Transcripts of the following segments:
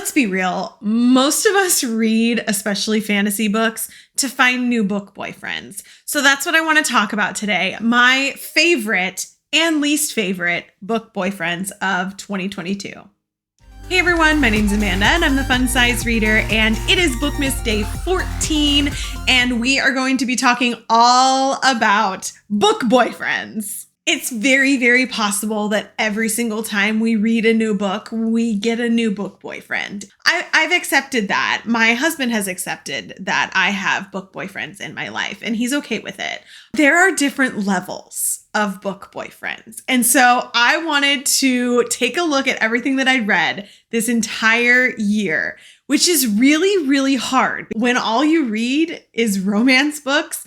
Let's be real. Most of us read, especially fantasy books, to find new book boyfriends. So that's what I want to talk about today. My favorite and least favorite book boyfriends of 2022. Hey everyone, my name's Amanda and I'm the Fun Size Reader, and it is Bookmas Day 14, and we are going to be talking all about book boyfriends. It's very, very possible that every single time we read a new book, we get a new book boyfriend. I've accepted that. My husband has accepted that I have book boyfriends in my life, and he's okay with it. There are different levels of book boyfriends. And so I wanted to take a look at everything that I read this entire year, which is really, really hard. When all you read is romance books,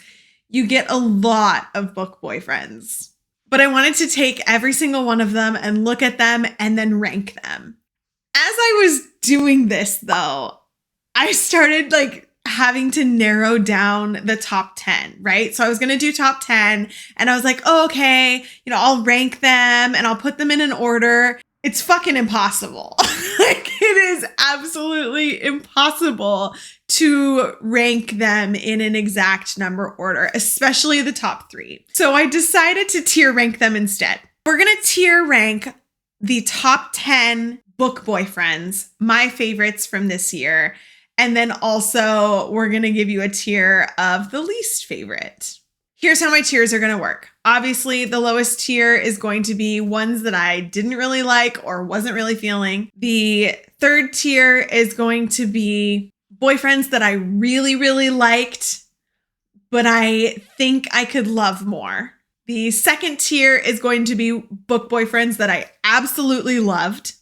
you get a lot of book boyfriends. But I wanted to take every single one of them and look at them and then rank them. As I was doing this though, I started having to narrow down the top 10, right? So I was going to do top 10 and I was like, oh, okay, I'll rank them and I'll put them in an order. It's fucking impossible. It is absolutely impossible to rank them in an exact number order, especially the top 3. So I decided to tier rank them instead. We're going to tier rank the top 10 book boyfriends, my favorites from this year. And then also we're going to give you a tier of the least favorite. Here's how my tiers are going to work. Obviously, the lowest tier is going to be ones that I didn't really like or wasn't really feeling. The third tier is going to be boyfriends that I really, really liked, but I think I could love more. The second tier is going to be book boyfriends that I absolutely loved.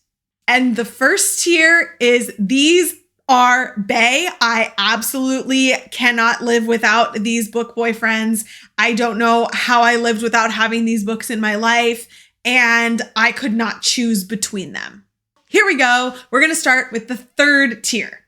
And the first tier is these are bae. I absolutely cannot live without these book boyfriends. I don't know how I lived without having these books in my life, and I could not choose between them. Here we go. We're going to start with the third tier.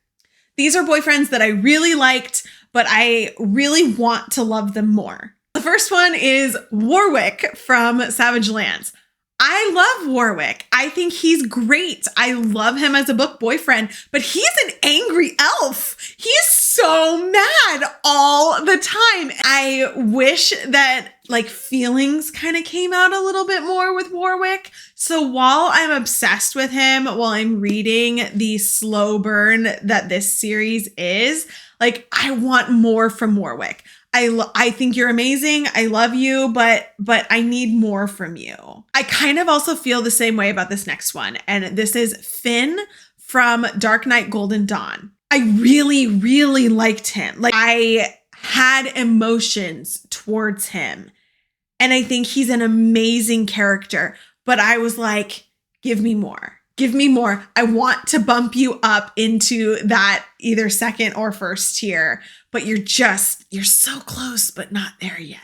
These are boyfriends that I really liked, but I really want to love them more. The first one is Warwick from Savage Lands. I love Warwick. I think he's great. I love him as a book boyfriend, but he's an angry elf. He's so mad all the time. I wish that feelings kind of came out a little bit more with Warwick. So while I'm obsessed with him, while I'm reading the slow burn that this series is, I want more from Warwick. I think you're amazing. I love you, but I need more from you. I kind of also feel the same way about this next one. And this is Finn from Dark Knight Golden Dawn. I really, really liked him. I had emotions towards him. And I think he's an amazing character. But I was like, give me more. Give me more. I want to bump you up into that either second or first tier, but you're so close, but not there yet.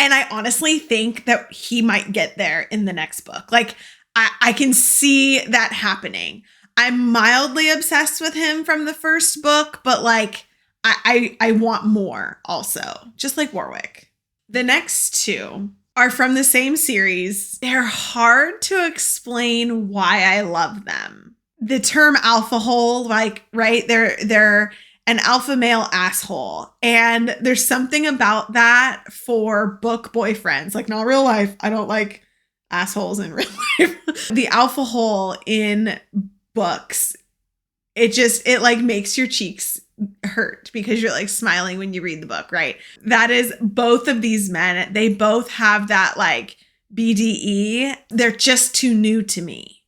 And I honestly think that he might get there in the next book. I can see that happening. I'm mildly obsessed with him from the first book, but I want more also, just like Warwick. The next two are from the same series. They're hard to explain why I love them. The term alpha hole, right? They're an alpha male asshole. And there's something about that for book boyfriends, not real life. I don't like assholes in real life. The alpha hole in books, it makes your cheeks hurt because you're smiling when you read the book, right? That is both of these men. They both have that BDE. They're just too new to me.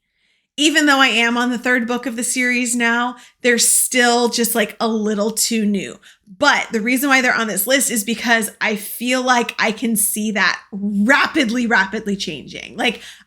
Even though I am on the third book of the series now, they're still just a little too new. But the reason why they're on this list is because I feel like I can see that rapidly changing.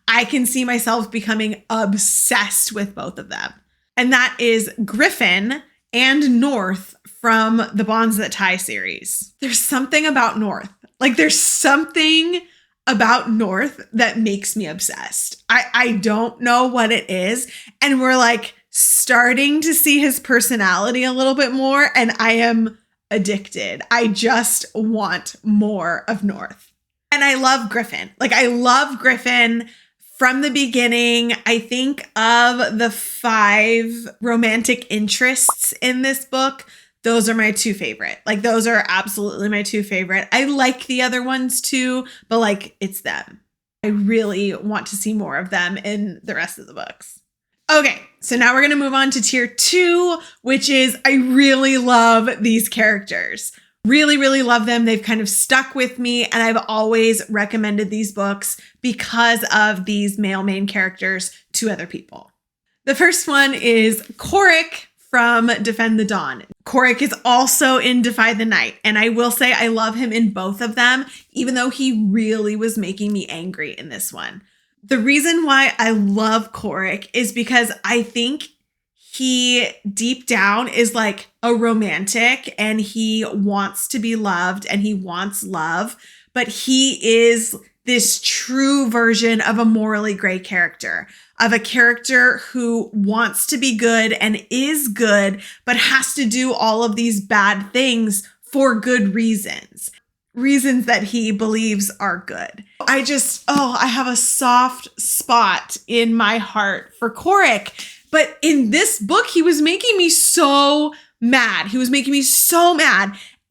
I can see myself becoming obsessed with both of them. And that is Griffin and North from the Bonds That Tie series. There's something about North. There's something about North that makes me obsessed. I don't know what it is. And we're starting to see his personality a little bit more. And I am addicted. I just want more of North. And I love Griffin. I love Griffin From the beginning, I think of the 5 romantic interests in this book, those are my 2 favorite. Like, those are absolutely my 2 favorite. I like the other ones too, but like, it's them. I really want to see more of them in the rest of the books. Okay, so now we're going to move on to tier 2, which is I really love these characters. Really, really love them. They've kind of stuck with me, and I've always recommended these books because of these male main characters to other people. The first one is Korik from Defend the Dawn. Korik is also in Defy the Night, and I will say I love him in both of them, even though he really was making me angry in this one. The reason why I love Korik is because I think he deep down is like a romantic, and he wants to be loved and he wants love, but he is this true version of a morally gray character, of a character who wants to be good and is good, but has to do all of these bad things for good reasons that he believes are good. I have a soft spot in my heart for Korik. But in this book, he was making me so mad.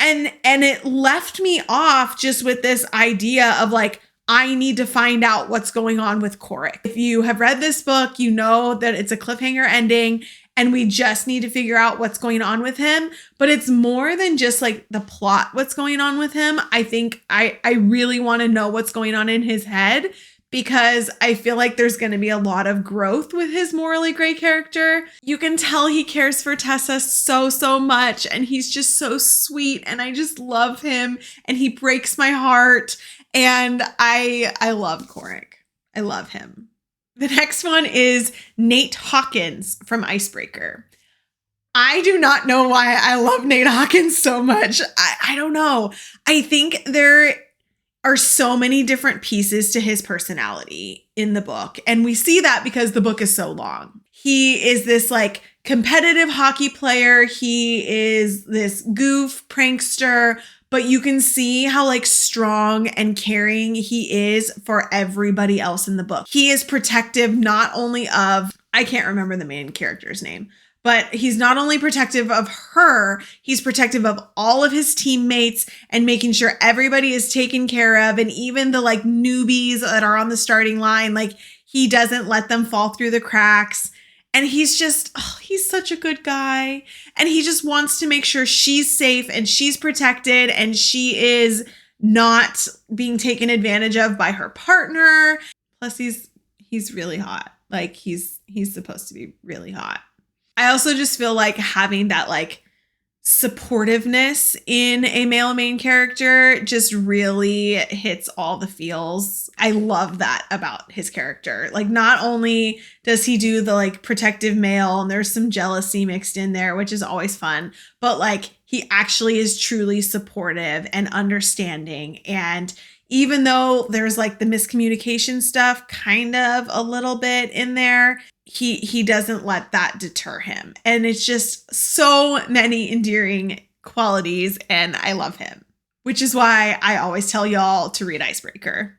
And it left me off just with this idea of like, I need to find out what's going on with Korik. If you have read this book, you know that it's a cliffhanger ending and we just need to figure out what's going on with him. But it's more than just like the plot, what's going on with him. I think I really want to know what's going on in his head, because I feel like there's going to be a lot of growth with his morally gray character. You can tell he cares for Tessa so much, and he's just so sweet, and I just love him, and he breaks my heart, and I love Korik. I love him. The next one is Nate Hawkins from Icebreaker. I do not know why I love Nate Hawkins so much. I don't know. I think there are so many different pieces to his personality in the book. And we see that because the book is so long. He is this like competitive hockey player. He is this goof prankster, but you can see how like strong and caring he is for everybody else in the book. He is protective not only of, I can't remember the main character's name, but he's not only protective of her, he's protective of all of his teammates and making sure everybody is taken care of. And even the like newbies that are on the starting line, like he doesn't let them fall through the cracks. And he's just, he's such a good guy. And he just wants to make sure she's safe and she's protected and she is not being taken advantage of by her partner. Plus he's really hot. Like he's supposed to be really hot. I also just feel like having that like supportiveness in a male main character just really hits all the feels. I love that about his character. Like not only does he do the like protective male and there's some jealousy mixed in there, which is always fun, but like he actually is truly supportive and understanding. And even though there's like the miscommunication stuff kind of a little bit in there, he doesn't let that deter him. And it's just so many endearing qualities, and I love him, which is why I always tell y'all to read Icebreaker.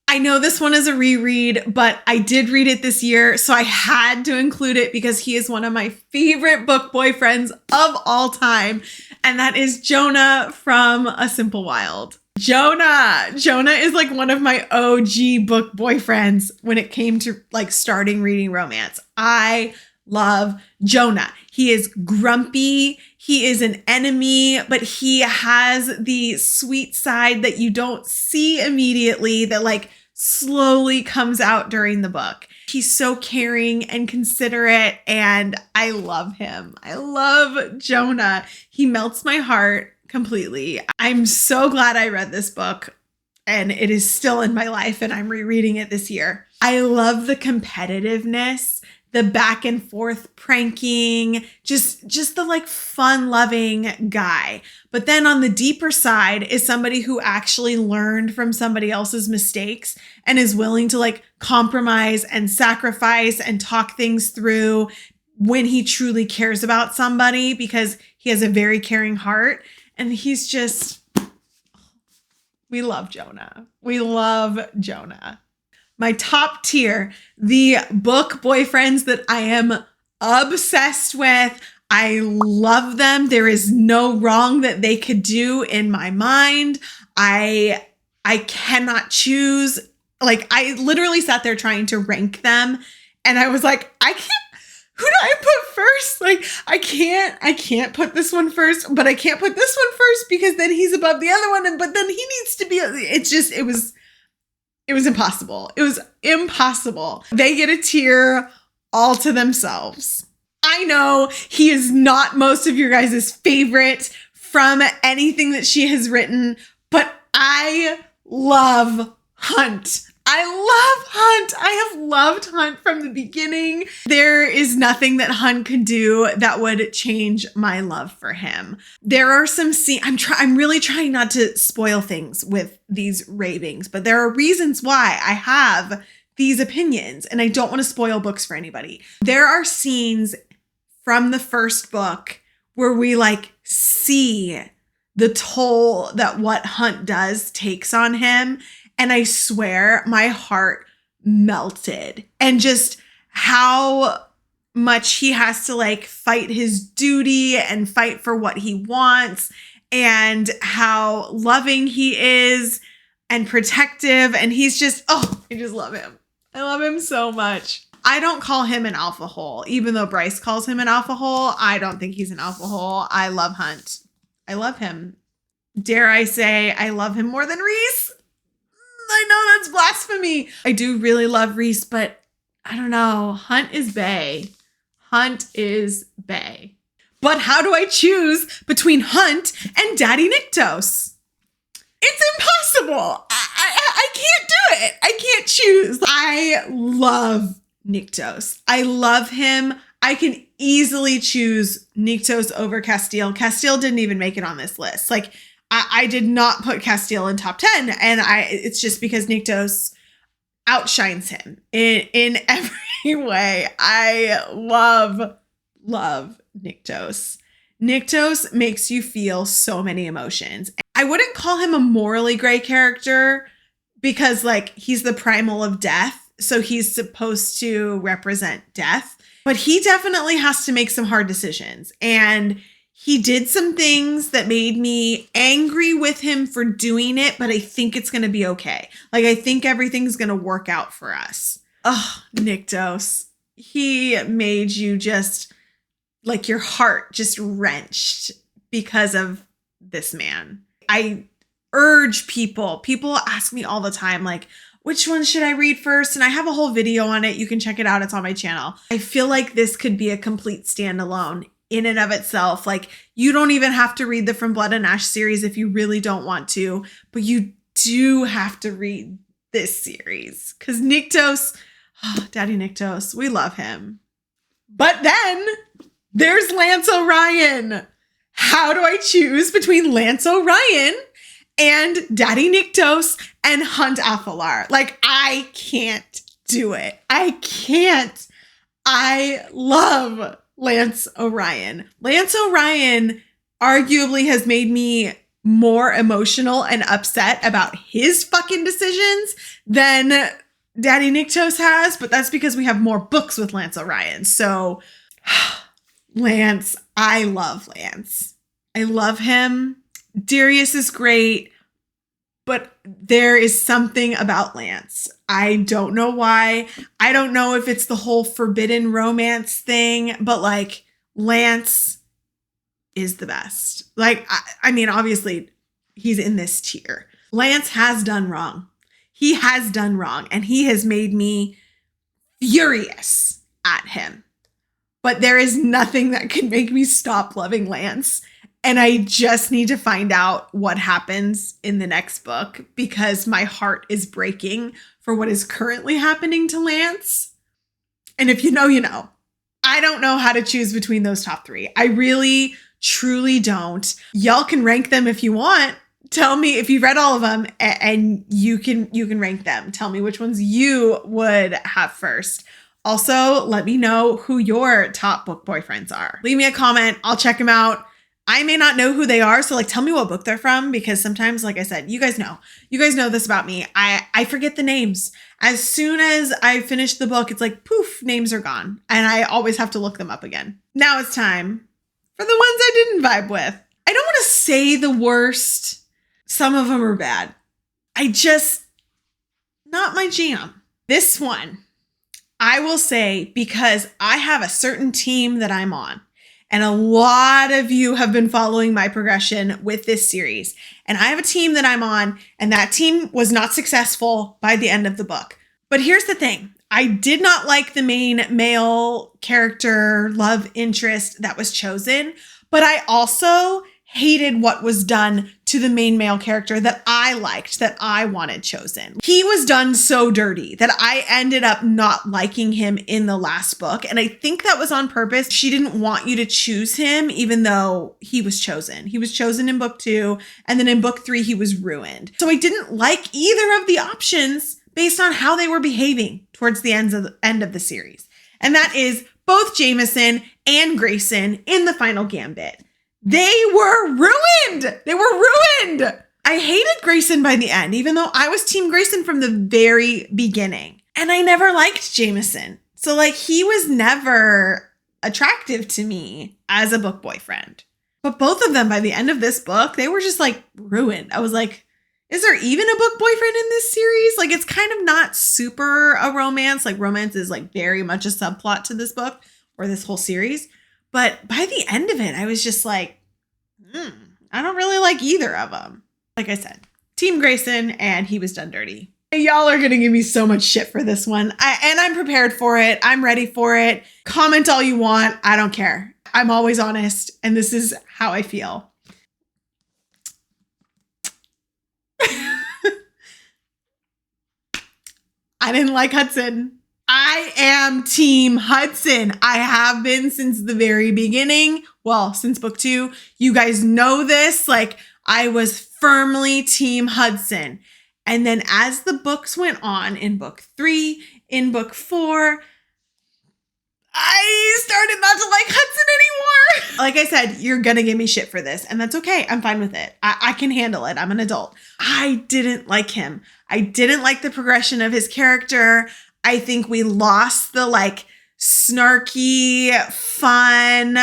I know this one is a reread, but I did read it this year, so I had to include it because he is one of my favorite book boyfriends of all time, and that is Jonah from A Simple Wild. Jonah is like one of my OG book boyfriends when it came to like starting reading romance. I love Jonah. He is grumpy. He is an enemy, but he has the sweet side that you don't see immediately that like slowly comes out during the book. He's so caring and considerate, and I love him. I love Jonah. He melts my heart completely. I'm so glad I read this book, and it is still in my life, and I'm rereading it this year. I love the competitiveness, the back and forth pranking, just the like fun loving guy. But then on the deeper side is somebody who actually learned from somebody else's mistakes and is willing to like compromise and sacrifice and talk things through when he truly cares about somebody, because he has a very caring heart. And he's just, we love Jonah. We love Jonah. my top tier, the book boyfriends that I am obsessed with. I love them. There is no wrong that they could do in my mind. I cannot choose. Like, I literally sat there trying to rank them, and I was like, I can't. Who do I put first? Like, I can't put this one first, but I can't put this one first because then he's above the other one, but then he needs to be. It was impossible. It was impossible. They get a tier all to themselves. I know he is not most of your guys' favorite from anything that she has written, but I love Hunt. I love Hunt. I have loved Hunt from the beginning. There is nothing that Hunt could do that would change my love for him. There are some scenes, I'm really trying not to spoil things with these ravings, but there are reasons why I have these opinions, and I don't want to spoil books for anybody. There are scenes from the first book where we like see the toll that what Hunt does takes on him. And I swear my heart melted, and just how much he has to like fight his duty and fight for what he wants, and how loving he is and protective. And he's just, oh, I just love him. I love him so much. I don't call him an alpha hole, even though Bryce calls him an alpha hole. I don't think he's an alpha hole. I love Hunt. I love him. Dare I say I love him more than Reese? I know that's blasphemy. I do really love Reese, but I don't know. Hunt is bae. Hunt is bae. But how do I choose between Hunt and Daddy Niktos? It's impossible. I can't do it. I can't choose. I love Niktos. I love him. I can easily choose Niktos over Castile. Castile didn't even make it on this list. Like, I did not put Castile in top 10, and it's just because Niktos outshines him in every way. I love Niktos. Niktos makes you feel so many emotions. I wouldn't call him a morally gray character because like he's the primal of death, so he's supposed to represent death, but he definitely has to make some hard decisions, and he did some things that made me angry with him for doing it, but I think it's going to be okay. Like, I think everything's going to work out for us. Oh, Niktos. He made you just, like, your heart just wrenched because of this man. I urge people ask me all the time, like, which one should I read first? And I have a whole video on it. You can check it out. It's on my channel. I feel like this could be a complete standalone in and of itself. Like, you don't even have to read the From Blood and Ash series if you really don't want to, but you do have to read this series because Niktos, oh, Daddy Niktos, we love him. But then there's Lance Orion. How do I choose between Lance Orion and Daddy Niktos and Hunt Athalar? Like, I can't do it. I can't. I love Lance Orion. Lance Orion arguably has made me more emotional and upset about his fucking decisions than Daddy Niktos has, but that's because we have more books with Lance Orion. So Lance, I love Lance. I love him. Darius is great, but there is something about Lance. I don't know why. I don't know if it's the whole forbidden romance thing, but like Lance is the best. Like, I mean, obviously he's in this tier. Lance has done wrong. He has done wrong, and he has made me furious at him. But there is nothing that can make me stop loving Lance. And I just need to find out what happens in the next book because my heart is breaking for what is currently happening to Lance. And if you know, you know. I don't know how to choose between those top three. I really, truly don't. Y'all can rank them if you want. Tell me if you've read all of them and you can rank them. Tell me which ones you would have first. Also, let me know who your top book boyfriends are. Leave me a comment. I'll check them out. I may not know who they are. So like, tell me what book they're from, because sometimes, like I said, you guys know this about me. I forget the names. As soon as I finish the book, it's like, poof, names are gone. And I always have to look them up again. Now it's time for the ones I didn't vibe with. I don't want to say the worst. Some of them are bad. Not my jam. This one, I will say, because I have a certain team that I'm on. And a lot of you have been following my progression with this series. And I have a team that I'm on, and that team was not successful by the end of the book. But here's the thing. I did not like the main male character love interest that was chosen, but I also hated what was done to the main male character that I liked, that I wanted chosen. He was done so dirty that I ended up not liking him in the last book. And I think that was on purpose. She didn't want you to choose him, even though he was chosen. He was chosen in book 2. And then in book 3, he was ruined. So I didn't like either of the options based on how they were behaving towards the end of the series. And that is both Jameson and Grayson in the final gambit. They were ruined. I hated Grayson by the end, even though I was Team Grayson from the very beginning. And I never liked Jameson. So like, he was never attractive to me as a book boyfriend. But both of them by the end of this book, they were just like ruined. I was like, is there even a book boyfriend in this series? Like, it's kind of not super a romance. Like, romance is like very much a subplot to this book or this whole series. But by the end of it, I was just like, I don't really like either of them. Like I said, Team Grayson, and he was done dirty. Y'all are going to give me so much shit for this one. And I'm prepared for it. I'm ready for it. Comment all you want. I don't care. I'm always honest. And this is how I feel. I didn't like Hudson. I am Team Hudson. I have been since the very beginning. Well, since book 2. You guys know this. Like, I was firmly Team Hudson. And then as the books went on in book 3, in book 4, I started not to like Hudson anymore. Like I said, you're going to give me shit for this. And that's okay. I'm fine with it. I can handle it. I'm an adult. I didn't like him. I didn't like the progression of his character. I think we lost the like snarky, fun,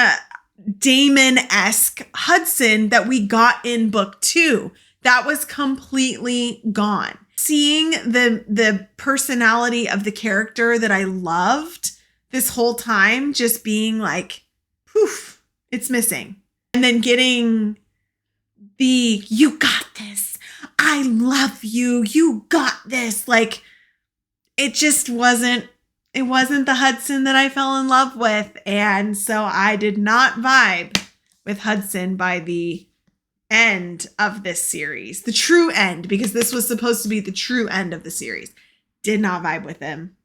Damon-esque Hudson that we got in book 2. That was completely gone. Seeing the personality of the character that I loved this whole time just being like, poof, it's missing. And then getting the, you got this. I love you. You got this. Like, it just wasn't the Hudson that I fell in love with. And so I did not vibe with Hudson by the end of this series. The true end, because this was supposed to be the true end of the series. Did not vibe with him.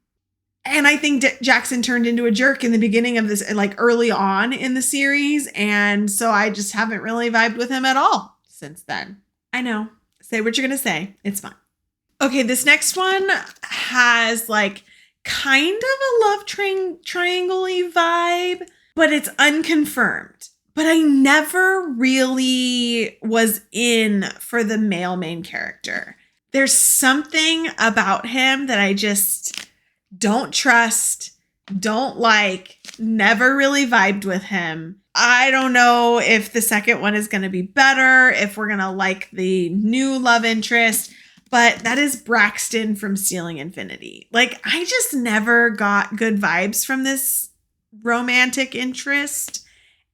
And I think Jackson turned into a jerk in the beginning of this, like early on in the series. And so I just haven't really vibed with him at all since then. I know. Say what you're going to say. It's fine. Okay, this next one has like kind of a love triangle-y vibe, but it's unconfirmed. But I never really was in for the male main character. There's something about him that I just don't trust, don't like, never really vibed with him. I don't know if the second one is going to be better, if we're going to like the new love interest. But that is Braxton from Stealing Infinity. Like, I just never got good vibes from this romantic interest.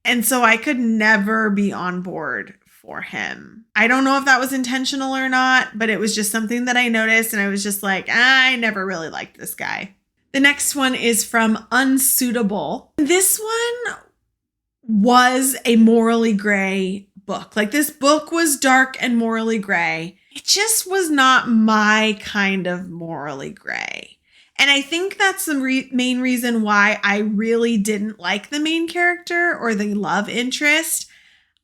And so I could never be on board for him. I don't know if that was intentional or not, but it was just something that I noticed. And I was just like, I never really liked this guy. The next one is from Unsuitable. This one was a morally gray book. Like, this book was dark and morally gray. It just was not my kind of morally gray. And I think that's the main reason why I really didn't like the main character or the love interest.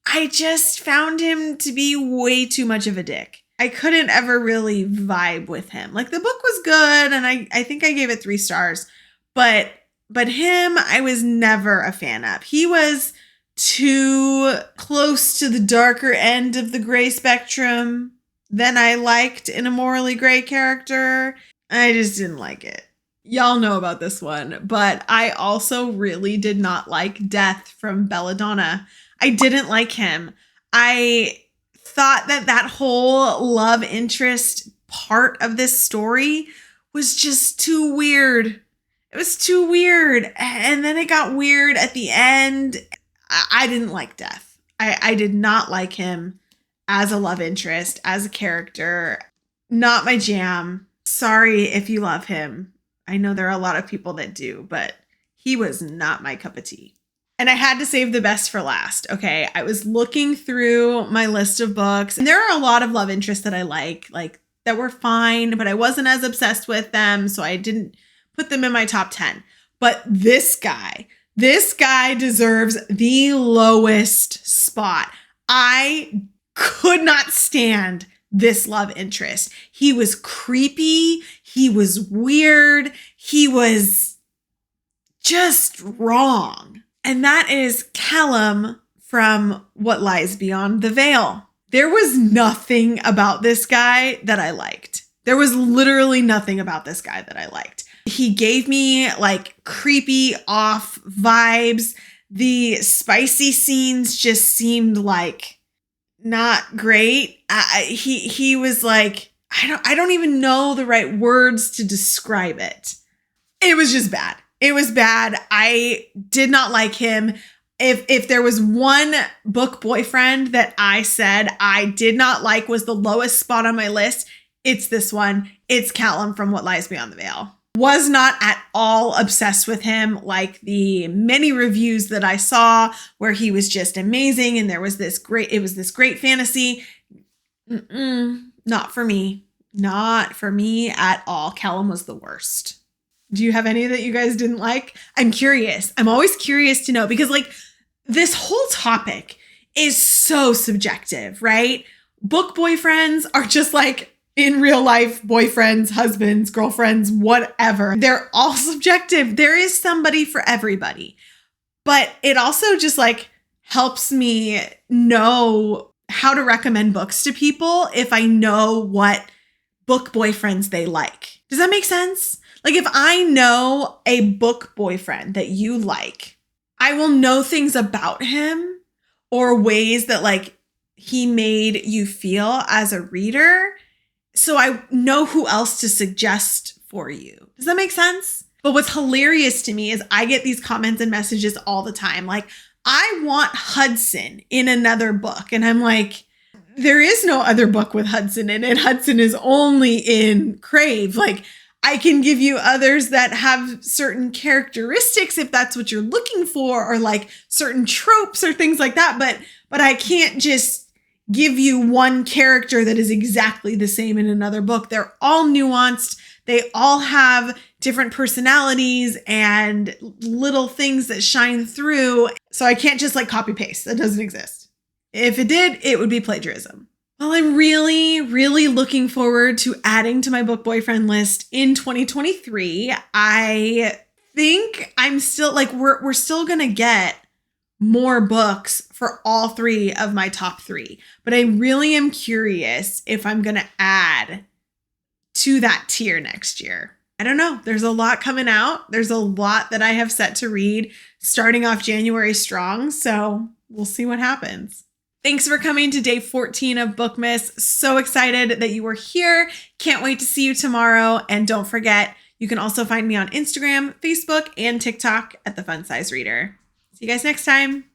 I just found him to be way too much of a dick. I couldn't ever really vibe with him. Like, the book was good, and I think I gave it 3 stars. But him, I was never a fan of. He was too close to the darker end of the gray spectrum than I liked in a morally gray character. I just didn't like it. Y'all know about this one, but I also really did not like Death from Belladonna. I didn't like him. I thought that whole love interest part of this story was just too weird. It was too weird. And then it got weird at the end. I didn't like Death. I did not like him as a love interest, as a character. Not my jam. Sorry if you love him. I know there are a lot of people that do, but he was not my cup of tea. And I had to save the best for last. Okay, I was looking through my list of books, and there are a lot of love interests that I like that were fine, but I wasn't as obsessed with them, so I didn't put them in my top 10. But this guy deserves the lowest spot. I could not stand this love interest. He was creepy. He was weird. He was just wrong. And that is Callum from What Lies Beyond the Veil. There was nothing about this guy that I liked. There was literally nothing about this guy that I liked. He gave me like creepy off vibes. The spicy scenes just seemed like not great. He was like, I don't even know the right words to describe it. It was just bad. It was bad. I did not like him. If there was one book boyfriend that I said I did not like was the lowest spot on my list, it's this one. It's Callum from What Lies Beyond the Veil. Was not at all obsessed with him like the many reviews that I saw where he was just amazing and it was this great fantasy. Not for me. Not for me at all. Callum was the worst. Do you have any that you guys didn't like? I'm curious. I'm always curious to know because like this whole topic is so subjective, right? Book boyfriends are just like in real life boyfriends, husbands, girlfriends, whatever. They're all subjective. There is somebody for everybody. But it also just like helps me know how to recommend books to people if I know what book boyfriends they like. Does that make sense? Like if I know a book boyfriend that you like, I will know things about him or ways that like he made you feel as a reader. So I know who else to suggest for you. Does that make sense? But what's hilarious to me is I get these comments and messages all the time. Like, I want Hudson in another book. And I'm like, there is no other book with Hudson in it. Hudson is only in Crave. Like, I can give you others that have certain characteristics if that's what you're looking for, or like certain tropes or things like that. But I can't just give you one character that is exactly the same in another book. They're all nuanced. They all have different personalities and little things that shine through. So I can't just like copy paste. That doesn't exist. If it did, it would be plagiarism. Well, I'm really, really looking forward to adding to my book boyfriend list in 2023. I think I'm still like, we're still going to get more books for all three of my top three, but I really am curious if I'm going to add to that tier next year. I don't know. There's a lot coming out. There's a lot that I have set to read starting off January strong. So we'll see what happens. Thanks for coming to day 14 of Bookmas. So excited that you were here. Can't wait to see you tomorrow. And don't forget, you can also find me on Instagram, Facebook, and TikTok at The Fun Size Reader. See you guys next time.